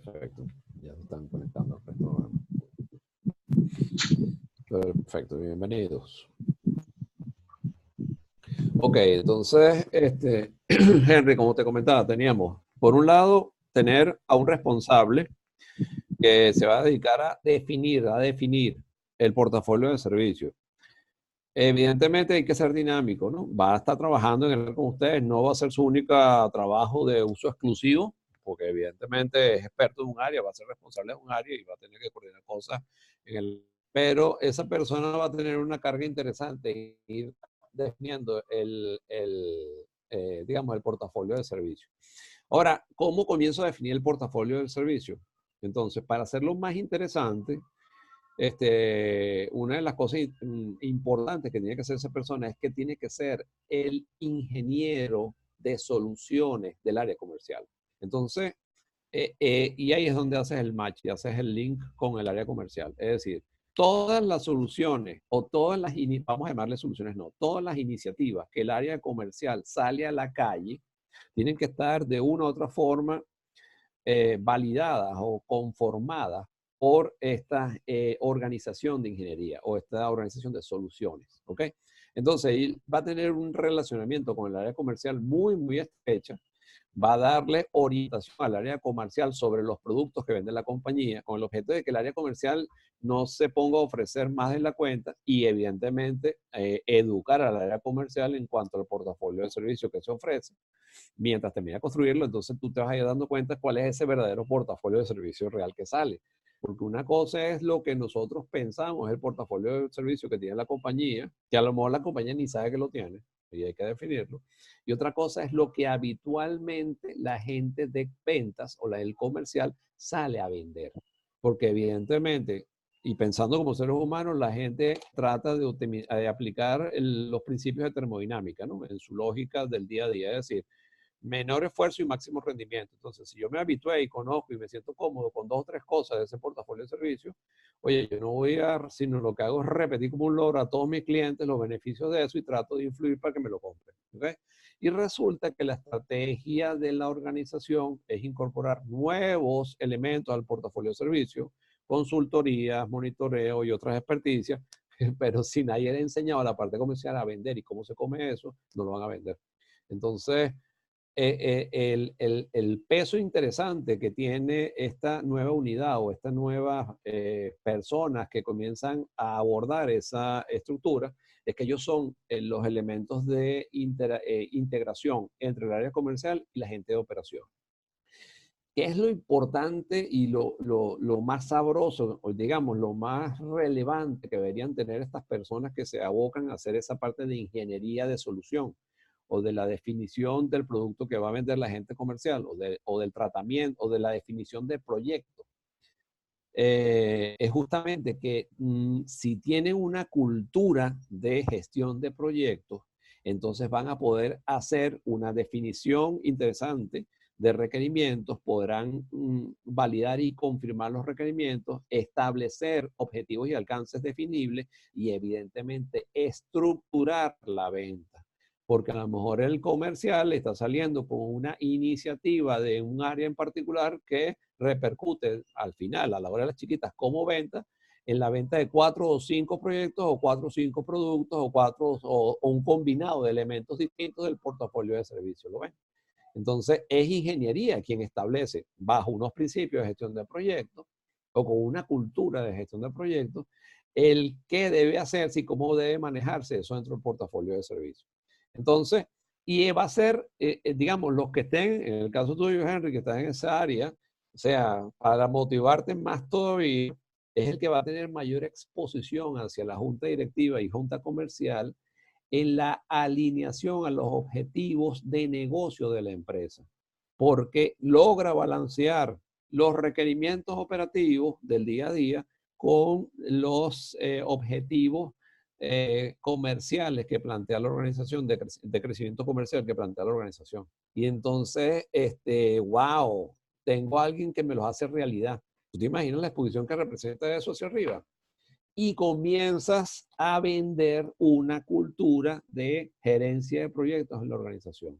Perfecto. Ya se están conectando al resto. Perfecto, bienvenidos. Ok, entonces, Henry, como te comentaba, teníamos, por un lado, tener a un responsable que se va a dedicar a definir el portafolio de servicios. Evidentemente hay que ser dinámico, ¿no? Va a estar trabajando en el con ustedes, no va a ser su único trabajo de uso exclusivo, porque evidentemente es experto en un área, va a ser responsable de un área y va a tener que coordinar cosas en el... Pero esa persona va a tener una carga interesante en ir definiendo digamos, el portafolio de servicio. Ahora, ¿cómo comienzo a definir el portafolio del servicio? Entonces, para hacerlo más interesante, una de las cosas importantes que tiene que hacer esa persona es que tiene que ser el ingeniero de soluciones del área comercial. Entonces, y ahí es donde haces el match y haces el link con el área comercial. Es decir, todas las soluciones o todas las, vamos a llamarle soluciones, no, todas las iniciativas que el área comercial sale a la calle tienen que estar de una u otra forma validadas o conformadas por esta organización de ingeniería o esta organización de soluciones, ¿ok? Entonces, él va a tener un relacionamiento con el área comercial muy, muy estrecha, va a darle orientación al área comercial sobre los productos que vende la compañía, con el objeto de que el área comercial no se ponga a ofrecer más de la cuenta y evidentemente educar al área comercial en cuanto al portafolio de servicios que se ofrece. Mientras termina de construirlo, entonces tú te vas a ir dando cuenta cuál es ese verdadero portafolio de servicio real que sale. Porque una cosa es lo que nosotros pensamos, es el portafolio de servicio que tiene la compañía, que a lo mejor la compañía ni sabe que lo tiene, y hay que definirlo. Y otra cosa es lo que habitualmente la gente de ventas o la del comercial sale a vender. Porque evidentemente, y pensando como seres humanos, la gente trata de aplicar los principios de termodinámica, ¿no? En su lógica del día a día. Es decir, menor esfuerzo y máximo rendimiento. Entonces, si yo me habitué y conozco y me siento cómodo con 2 o 3 cosas de ese portafolio de servicios, oye, yo no voy a, sino lo que hago es repetir como un logro a todos mis clientes los beneficios de eso y trato de influir para que me lo compren. ¿Okay? Y resulta que la estrategia de la organización es incorporar nuevos elementos al portafolio de servicios, consultorías, monitoreo y otras experticias, pero si nadie le ha enseñado a la parte comercial a vender y cómo se come eso, no lo van a vender. Entonces, el peso interesante que tiene esta nueva unidad o estas nuevas personas que comienzan a abordar esa estructura es que ellos son los elementos de integración entre el área comercial y la gente de operación. ¿Qué es lo importante y lo más sabroso, o digamos, lo más relevante que deberían tener estas personas que se abocan a hacer esa parte de ingeniería de solución? O de la definición del producto que va a vender la gente comercial, o del tratamiento, o de la definición del proyecto. Es justamente que si tienen una cultura de gestión de proyectos, entonces van a poder hacer una definición interesante de requerimientos, podrán validar y confirmar los requerimientos, establecer objetivos y alcances definibles y evidentemente estructurar la venta. Porque a lo mejor el comercial está saliendo con una iniciativa de un área en particular que repercute al final, a la hora de las chiquitas, como venta, en la venta de 4 o 5 proyectos o 4 o 5 productos o un combinado de elementos distintos del portafolio de servicios. ¿Lo ven? Entonces, es ingeniería quien establece bajo unos principios de gestión de proyectos o con una cultura de gestión de proyectos el qué debe hacerse y cómo debe manejarse eso dentro del portafolio de servicios. Entonces, y va a ser, digamos, los que estén, en el caso tuyo, Henry, que estás en esa área, o sea, para motivarte más todavía, es el que va a tener mayor exposición hacia la junta directiva y junta comercial en la alineación a los objetivos de negocio de la empresa, porque logra balancear los requerimientos operativos del día a día con los objetivos comerciales que plantea la organización, de crecimiento comercial que plantea la organización. Y entonces, wow, tengo a alguien que me los hace realidad. ¿Tú te imaginas la exposición que representa eso hacia arriba? Y comienzas a vender una cultura de gerencia de proyectos en la organización.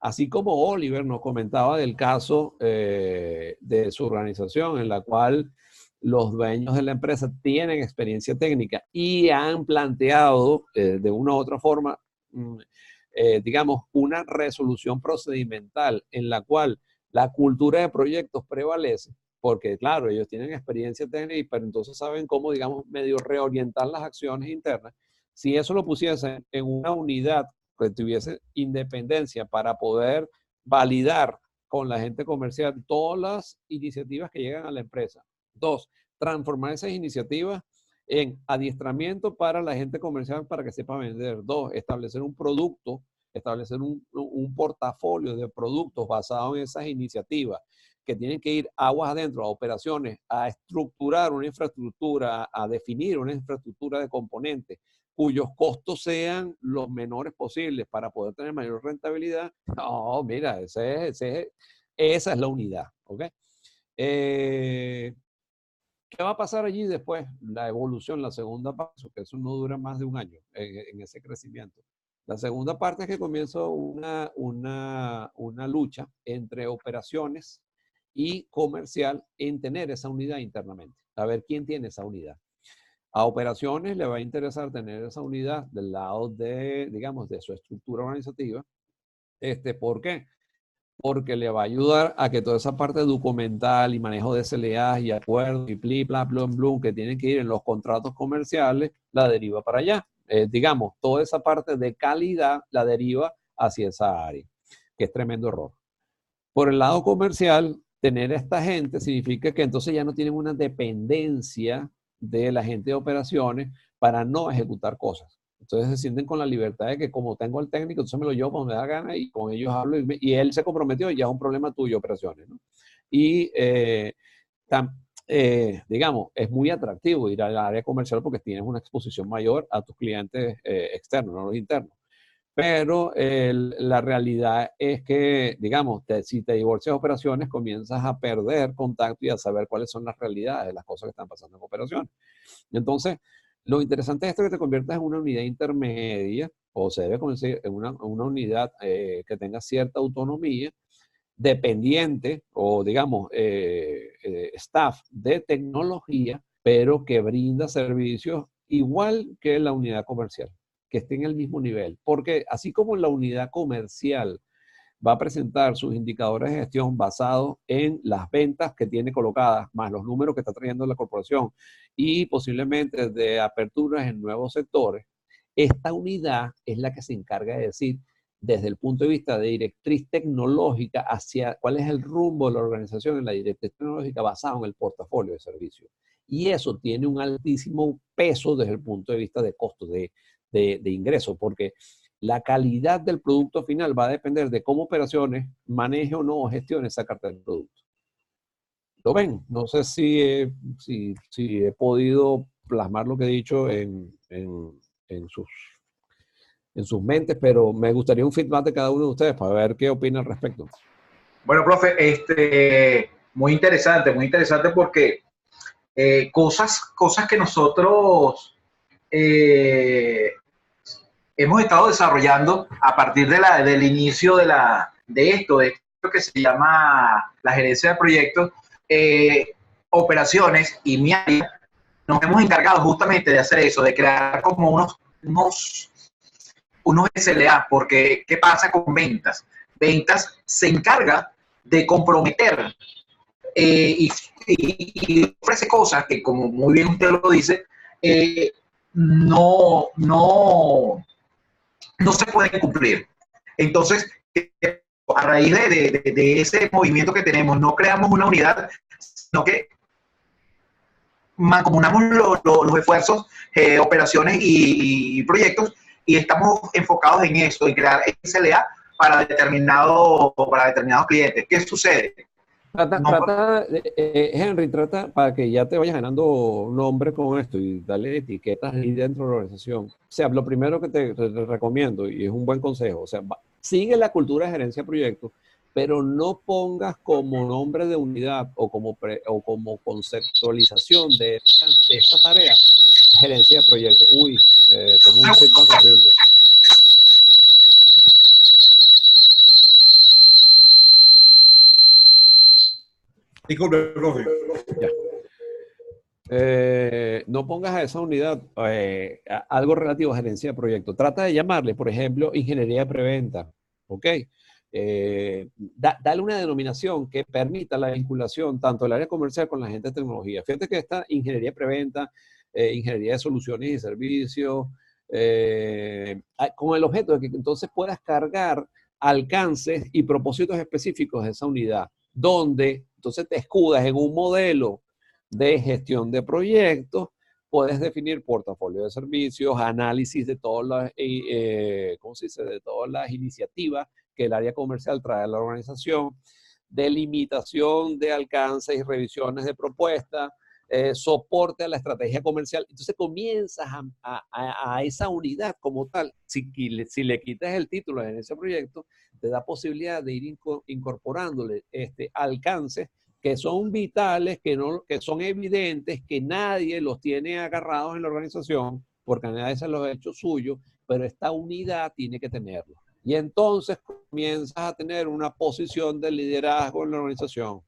Así como Oliver nos comentaba del caso de su organización en la cual los dueños de la empresa tienen experiencia técnica y han planteado de una u otra forma, digamos, una resolución procedimental en la cual la cultura de proyectos prevalece, porque claro, ellos tienen experiencia técnica, pero entonces saben cómo, digamos, medio reorientar las acciones internas. Si eso lo pusiesen en una unidad que tuviese independencia para poder validar con la gente comercial todas las iniciativas que llegan a la empresa. Dos, transformar esas iniciativas en adiestramiento para la gente comercial para que sepa vender. Dos, establecer un producto, establecer un portafolio de productos basado en esas iniciativas que tienen que ir aguas adentro a operaciones, a estructurar una infraestructura, a definir una infraestructura de componentes cuyos costos sean los menores posibles para poder tener mayor rentabilidad. No, mira, esa es la unidad. ¿Okay? ¿Qué va a pasar allí después? La evolución, la segunda parte, que eso no dura más de un año en ese crecimiento. La segunda parte es que comienza una lucha entre operaciones y comercial en tener esa unidad internamente. A ver quién tiene esa unidad. A operaciones le va a interesar tener esa unidad del lado de, digamos, de su estructura organizativa. ¿Por qué? Porque le va a ayudar a que toda esa parte documental y manejo de SLAs y acuerdos y pli, bla, blum, blum, que tienen que ir en los contratos comerciales, la deriva para allá. Digamos, toda esa parte de calidad la deriva hacia esa área, que es tremendo error. Por el lado comercial, tener a esta gente significa que entonces ya no tienen una dependencia de la gente de operaciones para no ejecutar cosas. Entonces se sienten con la libertad de que como tengo el técnico, entonces me lo llevo cuando me da gana y con ellos hablo y él se comprometió y ya es un problema tuyo, operaciones, ¿no? Y digamos, es muy atractivo ir al área comercial porque tienes una exposición mayor a tus clientes externos, no los internos. Pero la realidad es que, digamos, si te divorcias de operaciones, comienzas a perder contacto y a saber cuáles son las realidades de las cosas que están pasando en operaciones. Entonces, lo interesante es esto, que te conviertas en una unidad intermedia, o se debe convertir en una unidad que tenga cierta autonomía, dependiente o, digamos, staff de tecnología, pero que brinda servicios igual que la unidad comercial, que esté en el mismo nivel. Porque así como la unidad comercial va a presentar sus indicadores de gestión basados en las ventas que tiene colocadas, más los números que está trayendo la corporación y posiblemente de aperturas en nuevos sectores, esta unidad es la que se encarga de decir, desde el punto de vista de directriz tecnológica, hacia cuál es el rumbo de la organización en la directriz tecnológica basado en el portafolio de servicios. Y eso tiene un altísimo peso desde el punto de vista de costos de ingresos, porque la calidad del producto final va a depender de cómo operaciones maneje o no gestione esa carta del producto. ¿Lo ven? No sé si he podido plasmar lo que he dicho en sus mentes, pero me gustaría un feedback de cada uno de ustedes para ver qué opina al respecto. Bueno, profe, muy interesante porque cosas que nosotros hemos estado desarrollando a partir del inicio de esto que se llama la gerencia de proyectos, operaciones y mi área, nos hemos encargado justamente de hacer eso, de crear como unos SLA, porque ¿qué pasa con ventas? Ventas se encarga de comprometer y ofrece cosas que, como muy bien usted lo dice, no se pueden cumplir. Entonces, a raíz de ese movimiento que tenemos, no creamos una unidad, sino que mancomunamos los esfuerzos, operaciones y proyectos, y estamos enfocados en eso, en crear SLA para determinados clientes. ¿Qué sucede? Henry, trata para que ya te vayas ganando nombre con esto y darle etiquetas ahí dentro de la organización. O sea, lo primero que te recomiendo, y es un buen consejo, o sea, sigue la cultura de gerencia de proyectos, pero no pongas como nombre de unidad o como conceptualización de esta tarea gerencia de proyectos. Uy, tengo un feedback horrible. Disculpe, profe. Ya. No pongas a esa unidad algo relativo a gerencia de proyecto. Trata de llamarle, por ejemplo, ingeniería de preventa. ¿Ok? Dale una denominación que permita la vinculación tanto del área comercial con la gente de tecnología. Fíjate que esta ingeniería de preventa, ingeniería de soluciones y servicios, con el objeto de que entonces puedas cargar alcances y propósitos específicos de esa unidad, donde entonces te escudas en un modelo de gestión de proyectos, puedes definir portafolio de servicios, análisis de todas las, ¿cómo se dice? De todas las iniciativas que el área comercial trae a la organización, delimitación de alcances y revisiones de propuestas, soporte a la estrategia comercial. Entonces comienzas a esa unidad como tal. Si le quitas el título en ese proyecto, te da posibilidad de ir incorporándole alcances que son vitales, que son evidentes, que nadie los tiene agarrados en la organización, porque nadie se los ha hecho suyo, pero esta unidad tiene que tenerlo. Y entonces comienzas a tener una posición de liderazgo en la organización,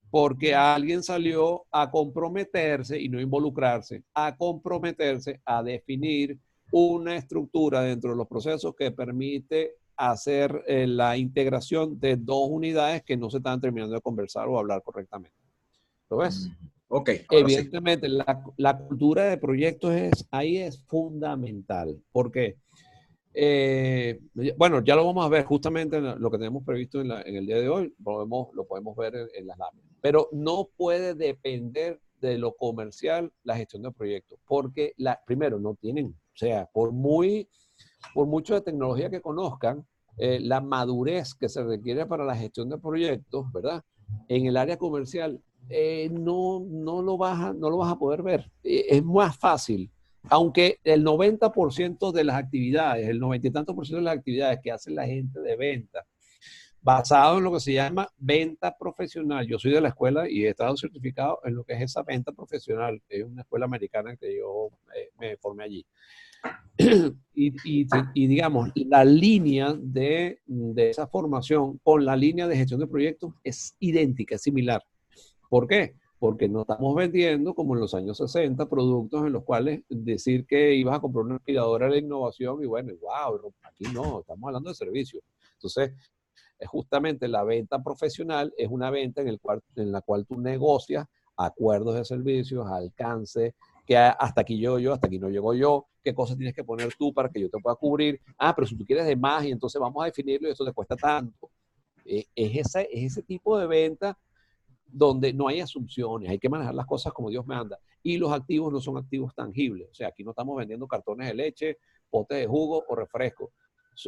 porque alguien salió a comprometerse y no involucrarse, a comprometerse a definir una estructura dentro de los procesos que permite hacer la integración de dos unidades que no se están terminando de conversar o hablar correctamente. ¿Lo ves? Ok, evidentemente sí. La cultura de proyectos ahí es fundamental. ¿Por qué? Bueno, ya lo vamos a ver justamente en lo que tenemos previsto en el día de hoy, lo podemos ver en las láminas. Pero no puede depender de lo comercial la gestión de proyectos, porque primero no tienen, o sea, por mucho de tecnología que conozcan, la madurez que se requiere para la gestión de proyectos, ¿verdad? En el área comercial, no lo vas a poder ver. Es más fácil, aunque el 90% de las actividades, el 90 y tantos por ciento de las actividades que hace la gente de venta, basado en lo que se llama venta profesional. Yo soy de la escuela y he estado certificado en lo que es esa venta profesional. Es una escuela americana que yo me formé allí. Y digamos, la línea de esa formación con la línea de gestión de proyectos es idéntica, es similar. ¿Por qué? Porque no estamos vendiendo, como en los años 60, productos en los cuales decir que ibas a comprar una aspiradora de la innovación y bueno, wow, aquí no, estamos hablando de servicios. Entonces, justamente la venta profesional es una venta en la cual tú negocias acuerdos de servicios, alcance, que hasta aquí llego yo, hasta aquí no llego yo, qué cosas tienes que poner tú para que yo te pueda cubrir. Ah, pero si tú quieres de más y entonces vamos a definirlo y eso te cuesta tanto. Es ese tipo de venta donde no hay asunciones, hay que manejar las cosas como Dios manda. Y los activos no son activos tangibles. O sea, aquí no estamos vendiendo cartones de leche, potes de jugo o refresco.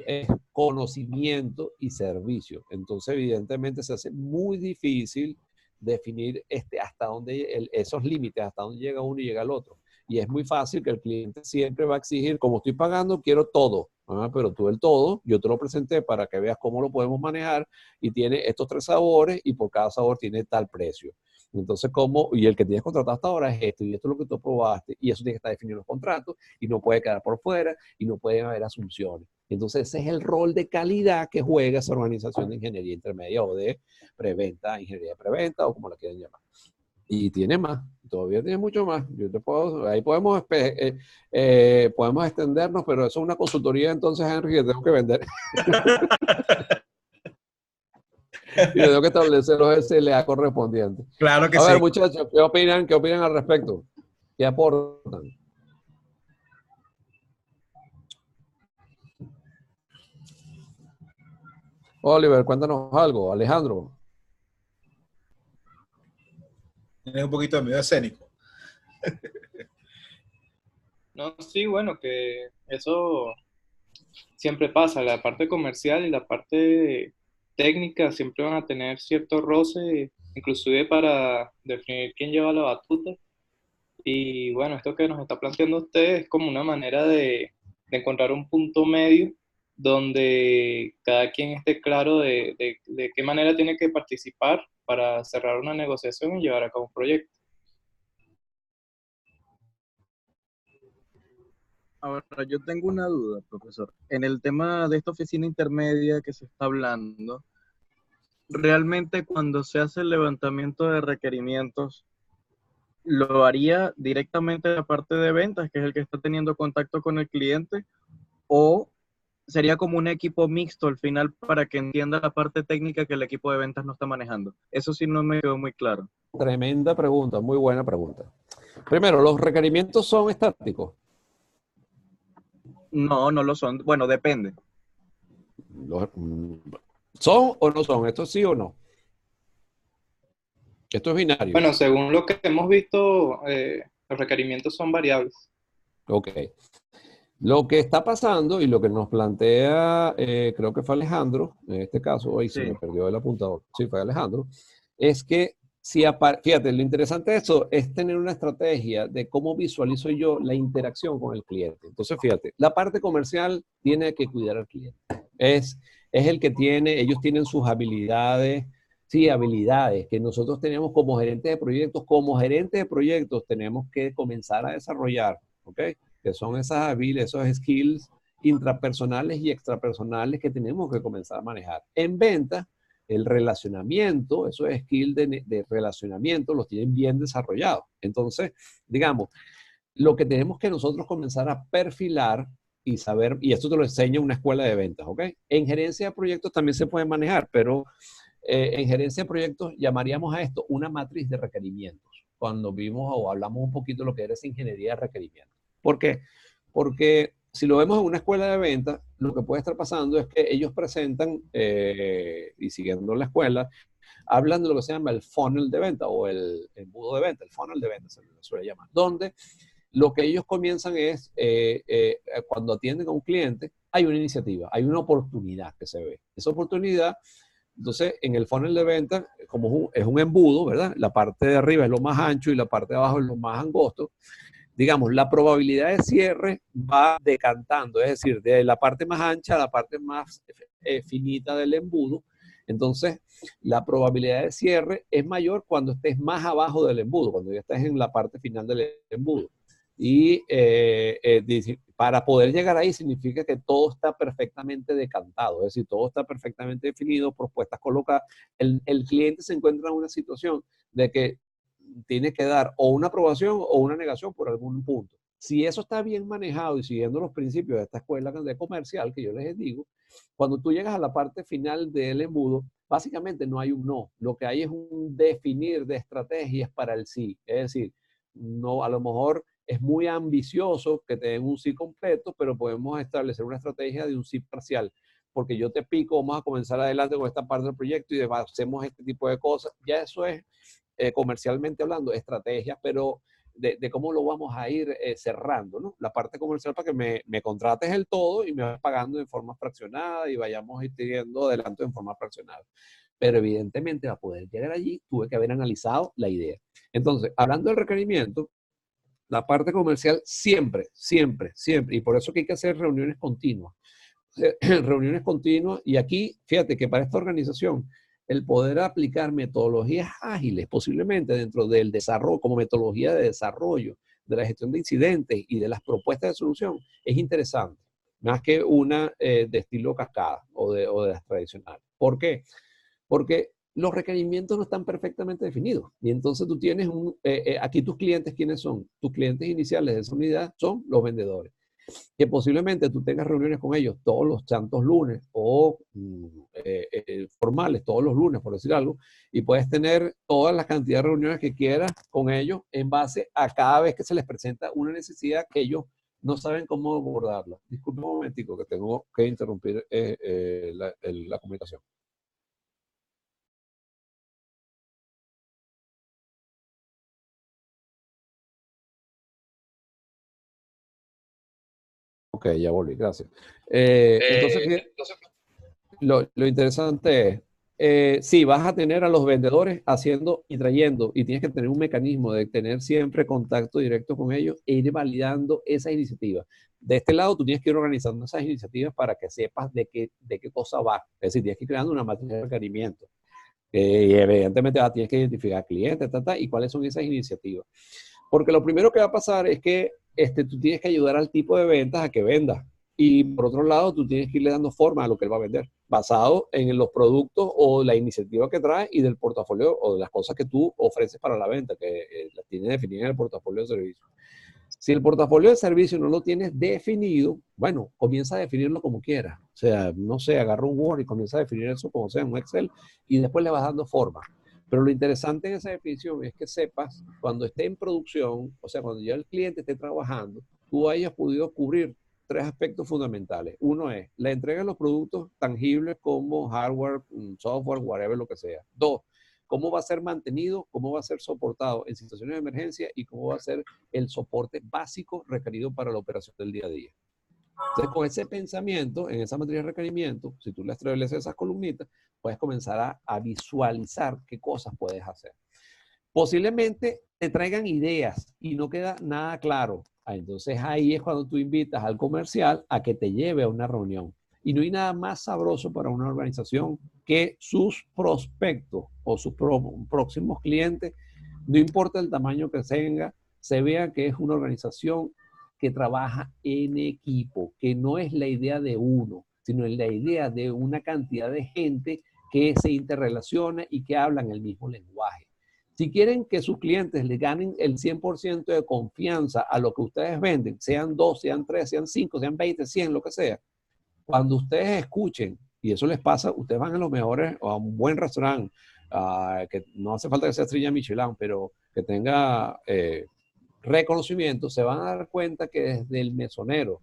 Es conocimiento y servicio. Entonces, evidentemente, se hace muy difícil definir hasta dónde esos límites, hasta dónde llega uno y llega el otro. Y es muy fácil que el cliente siempre va a exigir, como estoy pagando, quiero todo. Pero tú el todo, yo te lo presenté para que veas cómo lo podemos manejar y tiene estos 3 sabores y por cada sabor tiene tal precio. Entonces, y el que tienes contratado hasta ahora es esto, y esto es lo que tú aprobaste, y eso tiene que estar definido en los contratos, y no puede quedar por fuera, y no pueden haber asunciones. Entonces, ese es el rol de calidad que juega esa organización de ingeniería intermedia o de preventa, ingeniería de preventa, o como la quieran llamar. Y tiene más, todavía tiene mucho más. Ahí podemos extendernos, pero eso es una consultoría, entonces, Henry, que tengo que vender. Y tengo que establecer los SLA correspondientes. Claro que A ver, sí. muchachos, ¿qué opinan? ¿Qué opinan al respecto? ¿Qué aportan? Oliver, cuéntanos algo. Alejandro. Tienes un poquito de miedo escénico. No, sí, bueno, que eso siempre pasa. La parte comercial y la parte técnica siempre van a tener cierto roce, inclusive para definir quién lleva la batuta. Y bueno, esto que nos está planteando usted es como una manera de encontrar un punto medio donde cada quien esté claro de qué manera tiene que participar para cerrar una negociación y llevar a cabo un proyecto. Ahora, yo tengo una duda, profesor. En el tema de esta oficina intermedia que se está hablando, realmente cuando se hace el levantamiento de requerimientos, ¿lo haría directamente la parte de ventas, que es el que está teniendo contacto con el cliente, o sería como un equipo mixto al final para que entienda la parte técnica que el equipo de ventas no está manejando? Eso sí no me quedó muy claro. Tremenda pregunta, muy buena pregunta. Primero, ¿los requerimientos son estáticos? No, no lo son. Bueno, depende. ¿Son o no son? ¿Esto sí o no? Esto es binario. Bueno, según lo que hemos visto, los requerimientos son variables. Ok. Lo que está pasando y lo que nos plantea, creo que fue Alejandro, en este caso, ahí se Sí. me perdió el apuntador, sí, fue Alejandro, es que fíjate, lo interesante de eso es tener una estrategia de cómo visualizo yo la interacción con el cliente. Entonces, fíjate, la parte comercial tiene que cuidar al cliente. Es el que tiene, ellos tienen sus habilidades, sí, habilidades que nosotros tenemos como gerentes de proyectos. Como gerentes de proyectos tenemos que comenzar a desarrollar, ¿ok? Que son esas habilidades, esos skills intrapersonales y extrapersonales que tenemos que comenzar a manejar. En venta, el relacionamiento, esos skills de relacionamiento los tienen bien desarrollados. Entonces, digamos, lo que tenemos que nosotros comenzar a perfilar y saber, y esto te lo enseña una escuela de ventas, ¿ok? En gerencia de proyectos también se puede manejar, pero en gerencia de proyectos llamaríamos a esto una matriz de requerimientos, cuando vimos o hablamos un poquito de lo que era esa ingeniería de requerimientos. ¿Por qué? Porque si lo vemos en una escuela de ventas, lo que puede estar pasando es que ellos presentan, y siguiendo la escuela, hablan de lo que se llama el funnel de venta o el embudo de venta, el funnel de venta se le suele llamar, donde lo que ellos comienzan es, cuando atienden a un cliente, hay una iniciativa, hay una oportunidad que se ve. Esa oportunidad, entonces, en el funnel de venta, como es un embudo, ¿verdad? La parte de arriba es lo más ancho y la parte de abajo es lo más angosto. Digamos, la probabilidad de cierre va decantando, es decir, de la parte más ancha a la parte más finita del embudo. Entonces, la probabilidad de cierre es mayor cuando estés más abajo del embudo, cuando ya estés en la parte final del embudo. Y para poder llegar ahí significa que todo está perfectamente decantado, es decir, todo está perfectamente definido, propuestas colocadas. El cliente se encuentra en una situación de que tiene que dar o una aprobación o una negación por algún punto. Si eso está bien manejado y siguiendo los principios de esta escuela de comercial que yo les digo, cuando tú llegas a la parte final del embudo, básicamente no hay un no. Lo que hay es un definir de estrategias para el sí. Es decir, no, a lo mejor es muy ambicioso que te den un sí completo, pero podemos establecer una estrategia de un sí parcial. Porque yo te pico, vamos a comenzar adelante con esta parte del proyecto y hacemos este tipo de cosas. Ya eso es comercialmente hablando, estrategias, pero de cómo lo vamos a ir cerrando, ¿no? La parte comercial para que me contrates el todo y me vas pagando de forma fraccionada y vayamos teniendo adelante en forma fraccionada. Pero evidentemente, para poder llegar allí, tuve que haber analizado la idea. Entonces, hablando del requerimiento, la parte comercial siempre, siempre, siempre, y por eso que hay que hacer reuniones continuas. Reuniones continuas, y aquí, fíjate que para esta organización, el poder aplicar metodologías ágiles, posiblemente dentro del desarrollo, como metodología de desarrollo, de la gestión de incidentes y de las propuestas de solución, es interesante, más que una de estilo cascada o de las tradicionales. ¿Por qué? Porque los requerimientos no están perfectamente definidos. Y entonces tú tienes aquí tus clientes, ¿quiénes son? Tus clientes iniciales de esa unidad son los vendedores, que posiblemente tú tengas reuniones con ellos todos los santos lunes o formales todos los lunes, por decir algo, y puedes tener toda la cantidad de reuniones que quieras con ellos en base a cada vez que se les presenta una necesidad que ellos no saben cómo abordarla. Disculpe un momentico que tengo que interrumpir la comunicación. Ok, ya volví, gracias. Entonces, lo interesante es, sí, vas a tener a los vendedores haciendo y trayendo, y tienes que tener un mecanismo de tener siempre contacto directo con ellos e ir validando esas iniciativas. De este lado, tú tienes que ir organizando esas iniciativas para que sepas de qué cosa va. Es decir, tienes que ir creando una matriz de requerimientos. Y evidentemente tienes que identificar clientes, y cuáles son esas iniciativas. Porque lo primero que va a pasar es que tú tienes que ayudar al tipo de ventas a que venda. Y por otro lado, tú tienes que irle dando forma a lo que él va a vender. basado en los productos o la iniciativa que trae y del portafolio o de las cosas que tú ofreces para la venta, que las tienes definidas en el portafolio de servicios. Si el portafolio de servicio no lo tienes definido, bueno, comienza a definirlo como quieras. O sea, no sé, agarra un Word y comienza a definir eso como sea en un Excel y después le vas dando forma. Pero lo interesante en esa definición es que sepas cuando esté en producción, o sea, cuando ya el cliente esté trabajando, tú hayas podido cubrir tres aspectos fundamentales. Uno es la entrega de los productos tangibles como hardware, software, whatever, lo que sea. Dos, cómo va a ser mantenido, cómo va a ser soportado en situaciones de emergencia y cómo va a ser el soporte básico requerido para la operación del día a día. Entonces, con ese pensamiento, en esa matriz de requerimiento, si tú le estableces esas columnitas, puedes comenzar a visualizar qué cosas puedes hacer. Posiblemente te traigan ideas y no queda nada claro. Entonces ahí es cuando tú invitas al comercial a que te lleve a una reunión. Y no hay nada más sabroso para una organización que sus prospectos o sus próximos clientes, no importa el tamaño que tenga, se vea que es una organización que trabaja en equipo, que no es la idea de uno, sino la idea de una cantidad de gente que se interrelaciona y que hablan el mismo lenguaje. Si quieren que sus clientes le ganen el 100% de confianza a lo que ustedes venden, sean 2, sean 3, sean 5, sean 20, 100, lo que sea, cuando ustedes escuchen, y eso les pasa, ustedes van a los mejores, o a un buen restaurante, que no hace falta que sea estrella Michelin, pero que tenga reconocimiento, se van a dar cuenta que desde el mesonero,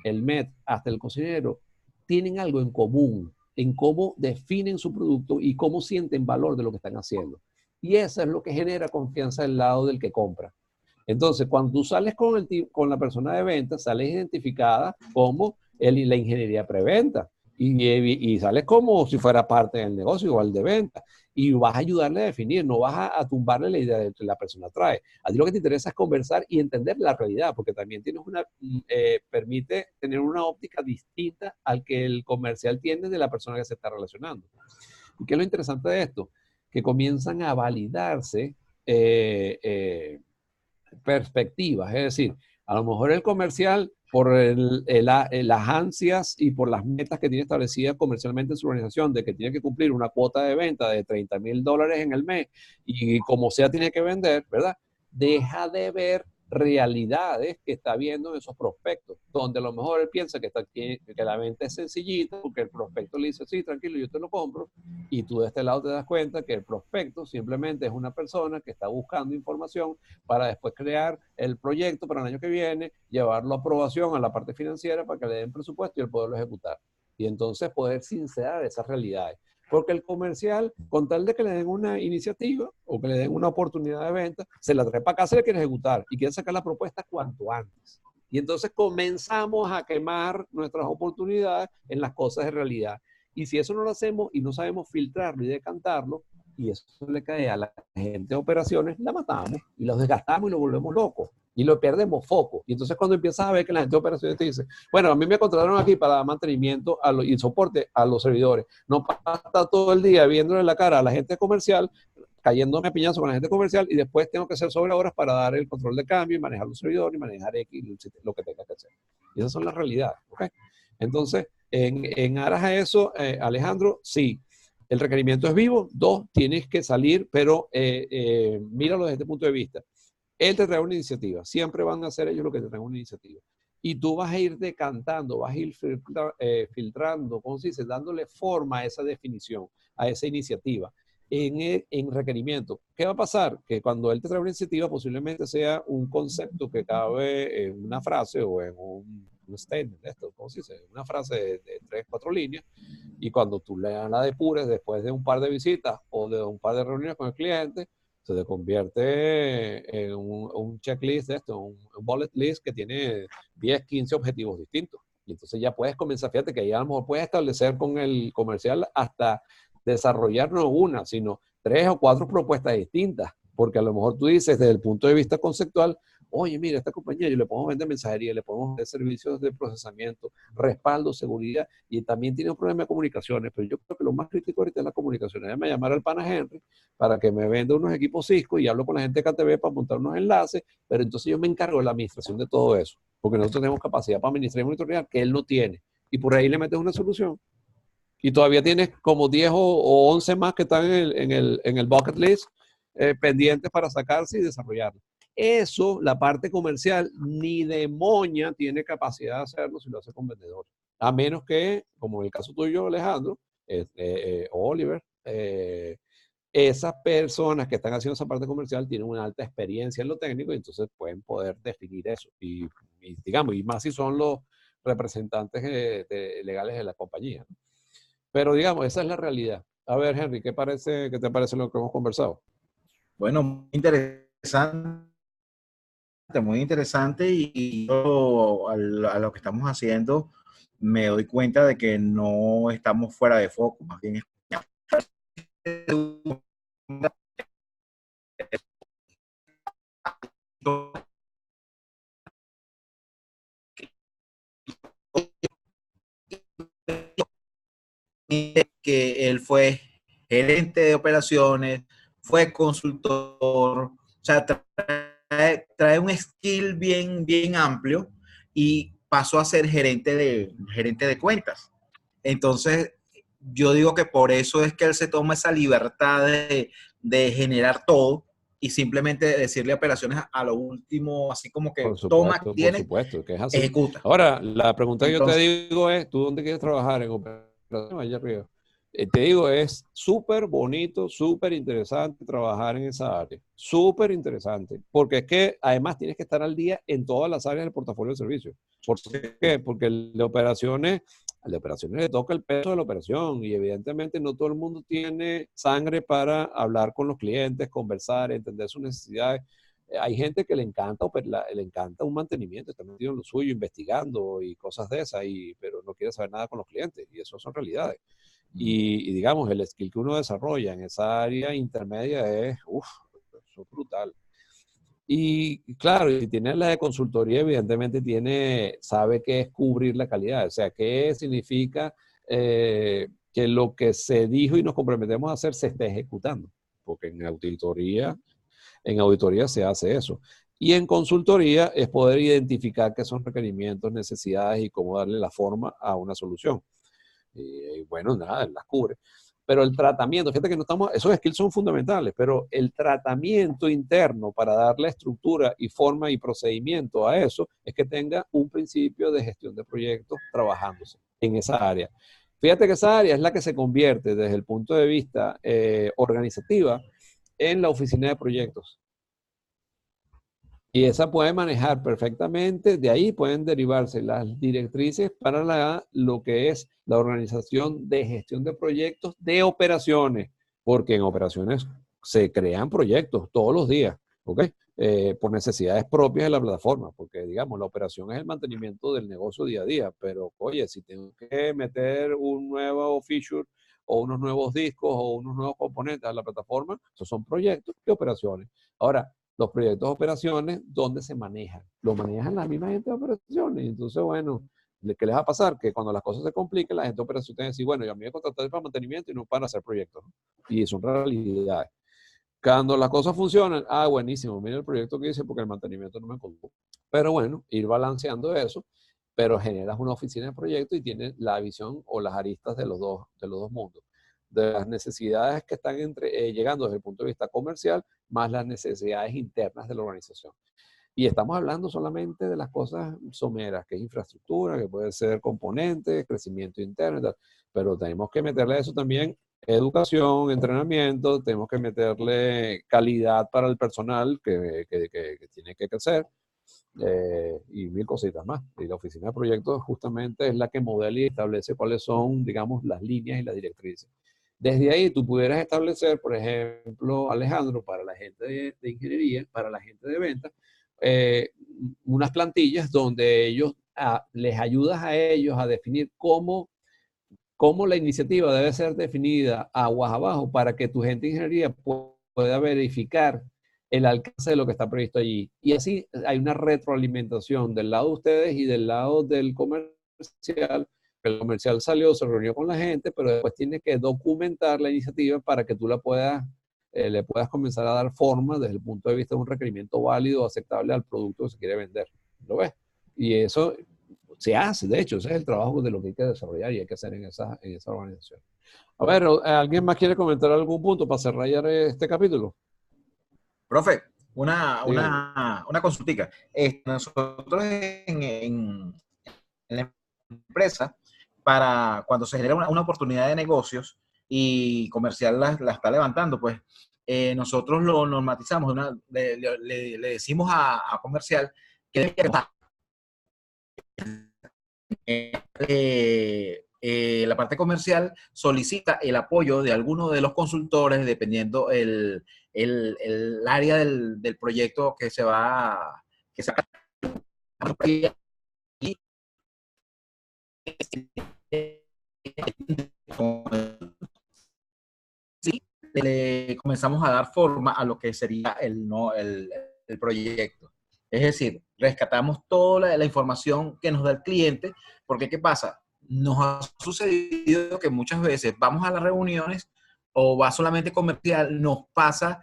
el MET, hasta el cocinero, tienen algo en común, en cómo definen su producto y cómo sienten valor de lo que están haciendo. Y eso es lo que genera confianza del lado del que compra. Entonces, cuando tú sales con la persona de venta, sales identificada como la ingeniería preventa y sales como si fuera parte del negocio, igual de venta. Y vas a ayudarle a definir, no vas a tumbarle la idea de que la persona trae. A ti lo que te interesa es conversar y entender la realidad, porque también permite tener una óptica distinta al que el comercial tiene de la persona que se está relacionando. ¿Y qué es lo interesante de esto? Que comienzan a validarse perspectivas, es decir, a lo mejor el comercial, por las ansias y por las metas que tiene establecidas comercialmente en su organización, de que tiene que cumplir una cuota de venta de $30,000 en el mes y como sea tiene que vender, ¿verdad? Deja de ver realidades que está viendo en esos prospectos, donde a lo mejor él piensa que la venta es sencillita, porque el prospecto le dice, sí, tranquilo, yo te lo compro, y tú de este lado te das cuenta que el prospecto simplemente es una persona que está buscando información para después crear el proyecto para el año que viene, llevarlo a aprobación a la parte financiera para que le den presupuesto y él poderlo ejecutar. Y entonces poder sincerar esas realidades. Porque el comercial, con tal de que le den una iniciativa o que le den una oportunidad de venta, se la trae para acá, se la quiere ejecutar y quiere sacar la propuesta cuanto antes. Y entonces comenzamos a quemar nuestras oportunidades en las cosas de realidad. Y si eso no lo hacemos y no sabemos filtrarlo y decantarlo, y eso le cae a la gente de operaciones, la matamos y los desgastamos y lo volvemos locos. Y lo perdemos foco. Y entonces cuando empiezas a ver que la gente de operaciones te dice, bueno, a mí me contrataron aquí para dar mantenimiento y soporte a los servidores. No pasa todo el día viéndole la cara a la gente comercial, cayéndome a piñazo con la gente comercial y después tengo que hacer sobrehoras para dar el control de cambio y manejar los servidores y manejar X, lo que tenga que hacer. Y esas son las realidades. ¿Okay? Entonces, en aras a eso, Alejandro, sí, el requerimiento es vivo. 2, tienes que salir, pero míralo desde este punto de vista. Él te trae una iniciativa. Siempre van a hacer ellos lo que te traen una iniciativa. Y tú vas a ir decantando, vas a ir filtrando, ¿cómo se dice? Dándole forma a esa definición, a esa iniciativa. En requerimiento. ¿Qué va a pasar? Que cuando él te trae una iniciativa, posiblemente sea un concepto que cabe en una frase o en un statement, ¿cómo se dice? Una frase de 3, 4 líneas. Y cuando tú la depures después de un par de visitas o de un par de reuniones con el cliente, se te convierte en un checklist un bullet list que tiene 10, 15 objetivos distintos. Y entonces ya puedes comenzar, fíjate que ahí a lo mejor puedes establecer con el comercial hasta desarrollar no una, sino 3 o 4 propuestas distintas. Porque a lo mejor tú dices desde el punto de vista conceptual, oye, mira, esta compañía yo le podemos vender mensajería, le podemos vender servicios de procesamiento, respaldo, seguridad, y también tiene un problema de comunicaciones, pero yo creo que lo más crítico ahorita es la comunicación. Déjame llamar al pana Henry para que me venda unos equipos Cisco y hablo con la gente de KTV para montar unos enlaces, pero entonces yo me encargo de la administración de todo eso, porque nosotros tenemos capacidad para administrar y monitorear que él no tiene, y por ahí le metes una solución. Y todavía tienes como 10 o 11 más que están en el bucket list pendientes para sacarse y desarrollarlo. Eso, la parte comercial, ni de moña tiene capacidad de hacerlo si lo hace con vendedores. A menos que, como en el caso tuyo, Alejandro, o Oliver, esas personas que están haciendo esa parte comercial tienen una alta experiencia en lo técnico y entonces pueden poder definir eso. Digamos, y más si son los representantes legales de la compañía, ¿no? Pero digamos, esa es la realidad. A ver, Henry, ¿qué te parece lo que hemos conversado? Bueno, muy interesante y yo a lo que estamos haciendo me doy cuenta de que no estamos fuera de foco, más bien que él fue gerente de operaciones, fue consultor, o sea, trae un skill bien amplio y pasó a ser gerente de cuentas. Entonces, yo digo que por eso es que él se toma esa libertad de generar todo y simplemente decirle a operaciones a lo último, así como que toma, Por tiene, supuesto, que es así. ejecuta. Ahora, la pregunta que yo te Entonces, digo es, ¿tú dónde quieres trabajar? En operación allá arriba. Te digo, es súper bonito, súper interesante trabajar en esa área. Súper interesante. Porque es que además tienes que estar al día en todas las áreas del portafolio de servicios. ¿Por qué? Porque a las operaciones le toca el peso de la operación y evidentemente no todo el mundo tiene sangre para hablar con los clientes, conversar, entender sus necesidades. Hay gente que le encanta un mantenimiento, está metido en lo suyo, investigando y cosas de esas, pero no quiere saber nada con los clientes y eso son realidades. Y digamos, el skill que uno desarrolla en esa área intermedia es, eso es brutal. Y claro, y tiene la de consultoría, evidentemente sabe qué es cubrir la calidad, o sea, qué significa que lo que se dijo y nos comprometemos a hacer se esté ejecutando, porque en auditoría se hace eso. Y en consultoría es poder identificar qué son requerimientos, necesidades y cómo darle la forma a una solución. Y bueno, nada, las cubre. Pero el tratamiento, fíjate que no estamos, esos skills son fundamentales, pero el tratamiento interno para darle estructura y forma y procedimiento a eso es que tenga un principio de gestión de proyectos trabajándose en esa área. Fíjate que esa área es la que se convierte desde el punto de vista organizativa en la oficina de proyectos. Y esa puede manejar perfectamente, de ahí pueden derivarse las directrices para lo que es la organización de gestión de proyectos de operaciones, porque en operaciones se crean proyectos todos los días, ¿ok? Por necesidades propias de la plataforma, porque digamos, la operación es el mantenimiento del negocio día a día, pero oye, si tengo que meter un nuevo feature o unos nuevos discos o unos nuevos componentes a la plataforma, esos son proyectos de operaciones. Ahora, los proyectos de operaciones, ¿dónde se manejan? Lo manejan la misma gente de operaciones. Entonces, bueno, ¿qué les va a pasar? Que cuando las cosas se compliquen, la gente de operaciones tiene que decir, bueno, yo a mí me contrataron para mantenimiento y no para hacer proyectos, ¿no? Y son realidades. Cuando las cosas funcionan, buenísimo, mira el proyecto que hice porque el mantenimiento no me contó. Pero bueno, ir balanceando eso, pero generas una oficina de proyectos y tienes la visión o las aristas de los dos mundos, de las necesidades que están llegando desde el punto de vista comercial, más las necesidades internas de la organización. Y estamos hablando solamente de las cosas someras, que es infraestructura, que puede ser componentes, crecimiento interno y tal. Pero tenemos que meterle a eso también educación, entrenamiento, tenemos que meterle calidad para el personal que tiene que crecer y mil cositas más. Y la oficina de proyectos justamente es la que modela y establece cuáles son, digamos, las líneas y las directrices. Desde ahí tú pudieras establecer, por ejemplo, Alejandro, para la gente de ingeniería, para la gente de ventas, eh, unas plantillas donde les ayudas a ellos a definir cómo la iniciativa debe ser definida aguas abajo para que tu gente de ingeniería pueda verificar el alcance de lo que está previsto allí. Y así hay una retroalimentación del lado de ustedes y del lado del comercial. El comercial salió, se reunió con la gente, pero después tiene que documentar la iniciativa para que tú le puedas comenzar a dar forma desde el punto de vista de un requerimiento válido o aceptable al producto que se quiere vender. ¿Lo ves? Y eso se hace, de hecho, ese es el trabajo de lo que hay que desarrollar y hay que hacer en esa organización. A ver, ¿alguien más quiere comentar algún punto para cerrar ya este capítulo? Profe, Dígame. una consultica. Nosotros en la empresa, para cuando se genera una oportunidad de negocios y comercial la está levantando, pues nosotros lo normatizamos, le decimos a comercial que la parte comercial solicita el apoyo de alguno de los consultores dependiendo el área del proyecto que se va que se y sí, le comenzamos a dar forma a lo que sería el proyecto. Es decir, rescatamos toda la información que nos da el cliente, porque ¿qué pasa? Nos ha sucedido que muchas veces vamos a las reuniones o va solamente comercial, nos pasa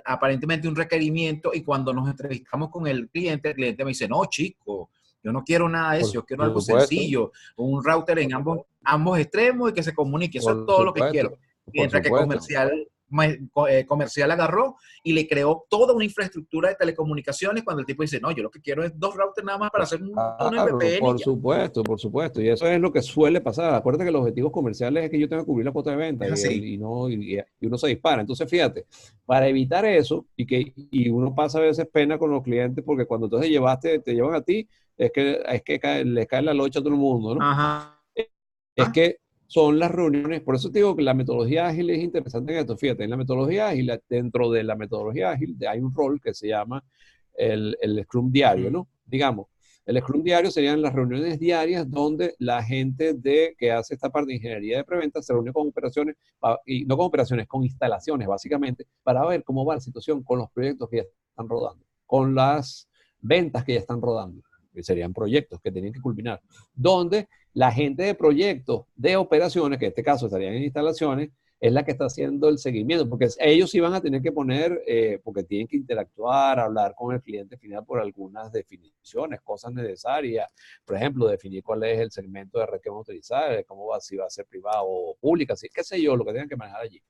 aparentemente un requerimiento y cuando nos entrevistamos con el cliente me dice, no, chico, yo no quiero nada de eso, yo quiero Por algo supuesto, sencillo, un router en ambos extremos y que se comunique, eso es por todo lo que quiero. supuesto, por Mientras que supuesto. comercial agarró y le creó toda una infraestructura de telecomunicaciones cuando el tipo dice, no, yo lo que quiero es 2 routers nada más para hacer un túnel Claro, VPN y por ya. supuesto, por supuesto. Y eso es lo que suele pasar. Acuérdate que los objetivos comerciales es que yo tengo que cubrir la cuota de venta Es así. y uno se dispara. Entonces, fíjate, para evitar eso y uno pasa a veces pena con los clientes porque cuando entonces te llevan a ti, les cae la locha a todo el mundo, ¿no? Ajá. Es que son las reuniones, por eso te digo que la metodología ágil es interesante en esto. Fíjate, en la metodología ágil, dentro de la metodología ágil, hay un rol que se llama el Scrum diario, ¿no? Digamos, el Scrum diario serían las reuniones diarias donde la gente que hace esta parte de ingeniería de preventa se reúne con operaciones, y no con operaciones, con instalaciones, básicamente, para ver cómo va la situación con los proyectos que ya están rodando, con las ventas que ya están rodando, que serían proyectos que tienen que culminar, donde la gente de proyectos de operaciones, que en este caso estarían en instalaciones, es la que está haciendo el seguimiento, porque ellos sí van a tener que poner, porque tienen que interactuar, hablar con el cliente final por algunas definiciones, cosas necesarias. Por ejemplo, definir cuál es el segmento de red que vamos a utilizar, si va a ser privado o pública, así, qué sé yo, lo que tengan que manejar allí.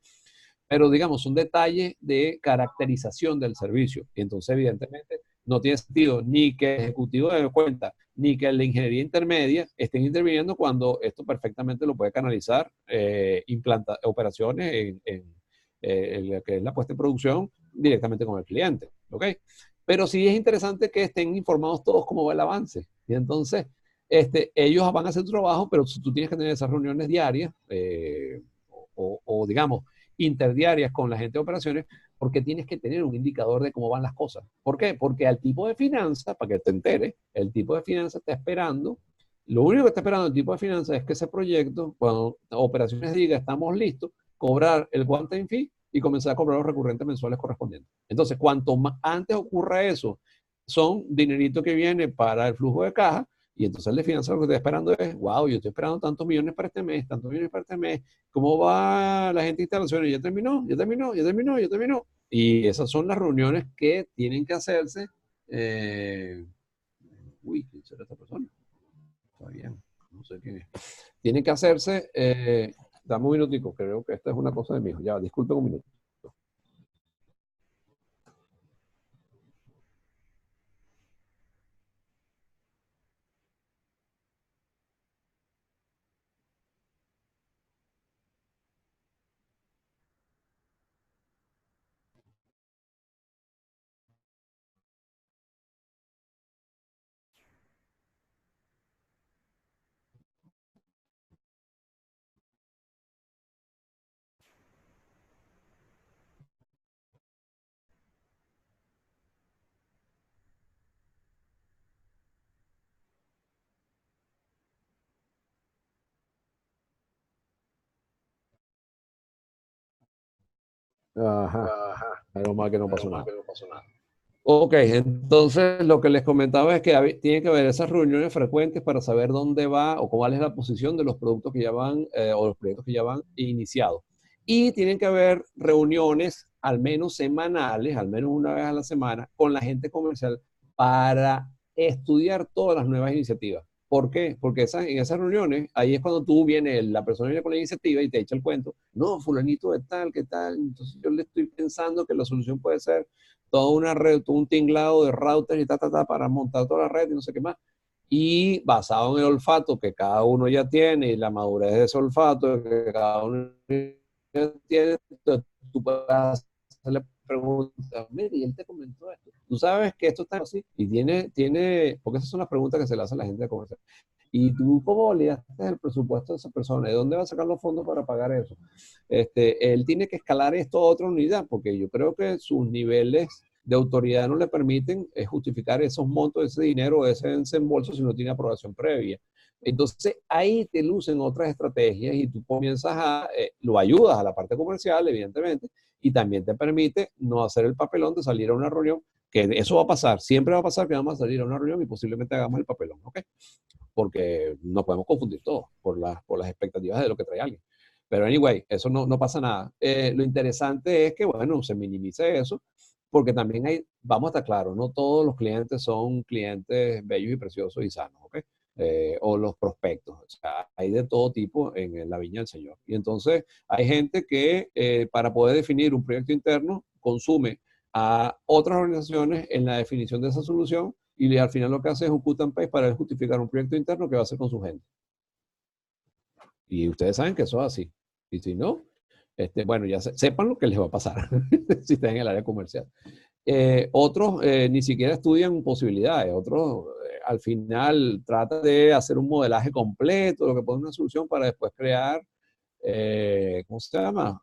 Pero digamos, son detalles de caracterización del servicio. Y entonces, evidentemente, no tiene sentido ni que el ejecutivo de cuenta ni que la ingeniería intermedia estén interviniendo cuando esto perfectamente lo puede canalizar operaciones en lo que es la puesta en producción directamente con el cliente. ¿Ok? Pero sí es interesante que estén informados todos cómo va el avance. Y entonces, ellos van a hacer su trabajo, pero tú tienes que tener esas reuniones diarias digamos, interdiarias con la gente de operaciones, porque tienes que tener un indicador de cómo van las cosas. ¿Por qué? Porque al tipo de finanzas, para que te enteres, el tipo de finanzas está esperando, lo único que está esperando el tipo de finanzas es que ese proyecto, cuando operaciones diga estamos listos, cobrar el one time fee y comenzar a cobrar los recurrentes mensuales correspondientes. Entonces, cuanto más antes ocurra eso, son dinerito que viene para el flujo de caja, y entonces el de finanzas lo que está esperando es, wow, yo estoy esperando tantos millones para este mes, tantos millones para este mes, ¿cómo va la gente de instalaciones? Ya terminó, ya terminó, ya terminó, ya terminó. Y esas son las reuniones que tienen que hacerse. ¿Quién será esta persona? Está bien, no sé quién es. Tienen que hacerse, dame un minutico, creo que esta es una cosa de mi hijo. Ya, disculpen un minuto. Ajá, menos mal que no pasó nada. Ok, entonces lo que les comentaba es que tiene que haber esas reuniones frecuentes para saber dónde va o cuál es la posición de los productos que ya van o los proyectos que ya van iniciados. Y tienen que haber reuniones al menos semanales, al menos una vez a la semana, con la gente comercial para estudiar todas las nuevas iniciativas. ¿Por qué? Porque en esas reuniones, ahí es cuando tú vienes, la persona viene con la iniciativa y te echa el cuento. No, fulanito de tal, ¿qué tal? Entonces yo le estoy pensando que la solución puede ser toda una red, todo un tinglado de routers y para montar toda la red y no sé qué más. Y basado en el olfato que cada uno ya tiene y la madurez de ese olfato que cada uno ya tiene, entonces tú puedes hacerle preguntas. Mire, y él te comentó esto. Tú sabes que esto está así y porque esas son las preguntas que se le hace a la gente de comercial. ¿Y tú cómo validaste el presupuesto de esa persona? ¿De dónde va a sacar los fondos para pagar eso? Él tiene que escalar esto a otra unidad, porque yo creo que sus niveles de autoridad no le permiten justificar esos montos, ese dinero, ese desembolso si no tiene aprobación previa. Entonces ahí te lucen otras estrategias y tú comienzas lo ayudas a la parte comercial, evidentemente, y también te permite no hacer el papelón de salir a una reunión, que eso va a pasar, siempre va a pasar que vamos a salir a una reunión y posiblemente hagamos el papelón, ¿ok? Porque no podemos confundir todo por las expectativas de lo que trae alguien. Pero anyway, eso no pasa nada. Lo interesante es que, bueno, se minimice eso, porque también vamos a estar claros, no todos los clientes son clientes bellos y preciosos y sanos, ¿ok? O los prospectos. O sea, hay de todo tipo en la viña del Señor. Y entonces hay gente que para poder definir un proyecto interno consume a otras organizaciones en la definición de esa solución y al final lo que hace es un cut and paste para justificar un proyecto interno que va a hacer con su gente. Y ustedes saben que eso es así. Y si no, bueno, ya sepan lo que les va a pasar si están en el área comercial. Otros ni siquiera estudian posibilidades. Otros al final tratan de hacer un modelaje completo, lo que puede ser una solución para después crear, ¿cómo se llama?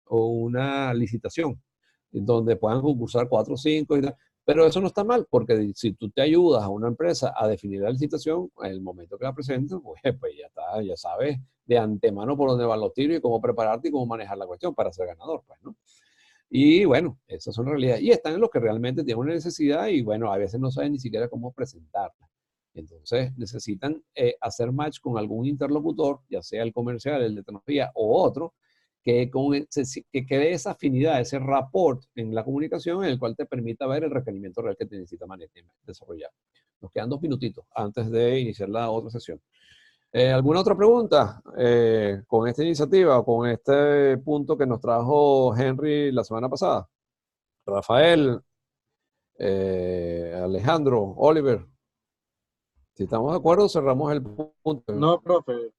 O una licitación, en donde puedan concursar 4 o 5 y tal. Pero eso no está mal, porque si tú te ayudas a una empresa a definir la licitación, en el momento que la presenten, pues ya está, ya sabes de antemano por dónde van los tiros y cómo prepararte y cómo manejar la cuestión para ser ganador, pues, ¿no? Y bueno, esas son realidades. Y están en los que realmente tienen una necesidad y bueno, a veces no saben ni siquiera cómo presentarla. Entonces necesitan hacer match con algún interlocutor, ya sea el comercial, el de tecnología o otro, que quede esa afinidad, ese rapport en la comunicación en el cual te permita ver el requerimiento real que te necesita desarrollar. Nos quedan 2 minutitos antes de iniciar la otra sesión. ¿Alguna otra pregunta con esta iniciativa o con este punto que nos trajo Henry la semana pasada? Rafael, Alejandro, Oliver. Si estamos de acuerdo, cerramos el punto. No, profe.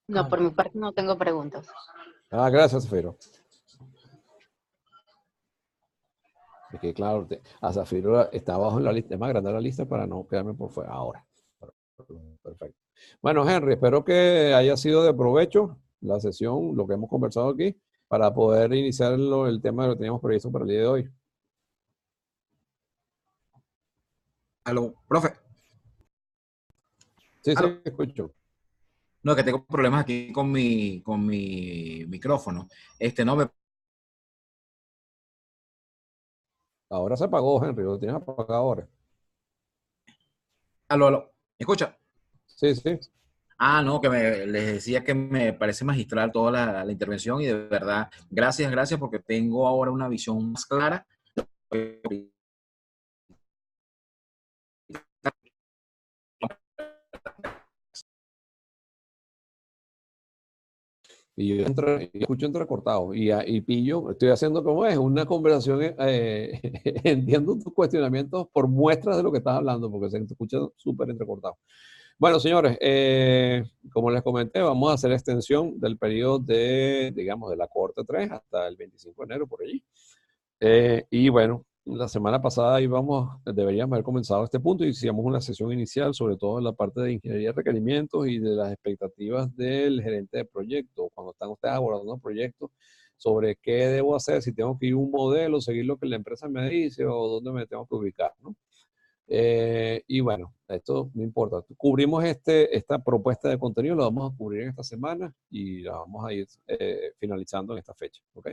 No, por mi parte no tengo preguntas. Gracias, Zafiro. Es que claro, a Zafiro está abajo en la lista, es más grande la lista para no quedarme por fuera ahora. Perfecto. Bueno, Henry, espero que haya sido de provecho la sesión, lo que hemos conversado aquí, para poder iniciar el tema que teníamos previsto para el día de hoy. Aló, profe. Sí, Aló. escucho. No, que tengo problemas aquí con mi micrófono. No me... Ahora se apagó, Henry, lo tienes apagado ahora. Aló. ¿Me escucha? Sí, sí. No, les decía que me parece magistral toda la intervención y de verdad, gracias, porque tengo ahora una visión más clara. Y yo escucho entrecortado y pillo, estoy haciendo como es, una conversación, entiendo tus cuestionamientos por muestras de lo que estás hablando, porque se escucha súper entrecortado. Bueno, señores, como les comenté, vamos a hacer extensión del periodo digamos, de la corte 3 hasta el 25 de enero, por allí. Y bueno, la semana pasada deberíamos haber comenzado este punto y hicimos una sesión inicial, sobre todo en la parte de ingeniería de requerimientos y de las expectativas del gerente de proyecto, cuando están ustedes abordando proyectos, sobre qué debo hacer, si tengo que ir a un modelo, seguir lo que la empresa me dice o dónde me tengo que ubicar, ¿no? Y bueno, esto no importa. Cubrimos esta propuesta de contenido, la vamos a cubrir en esta semana y la vamos a ir finalizando en esta fecha, ¿ok?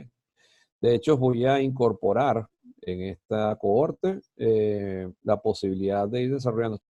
De hecho, voy a incorporar en esta cohorte la posibilidad de ir desarrollando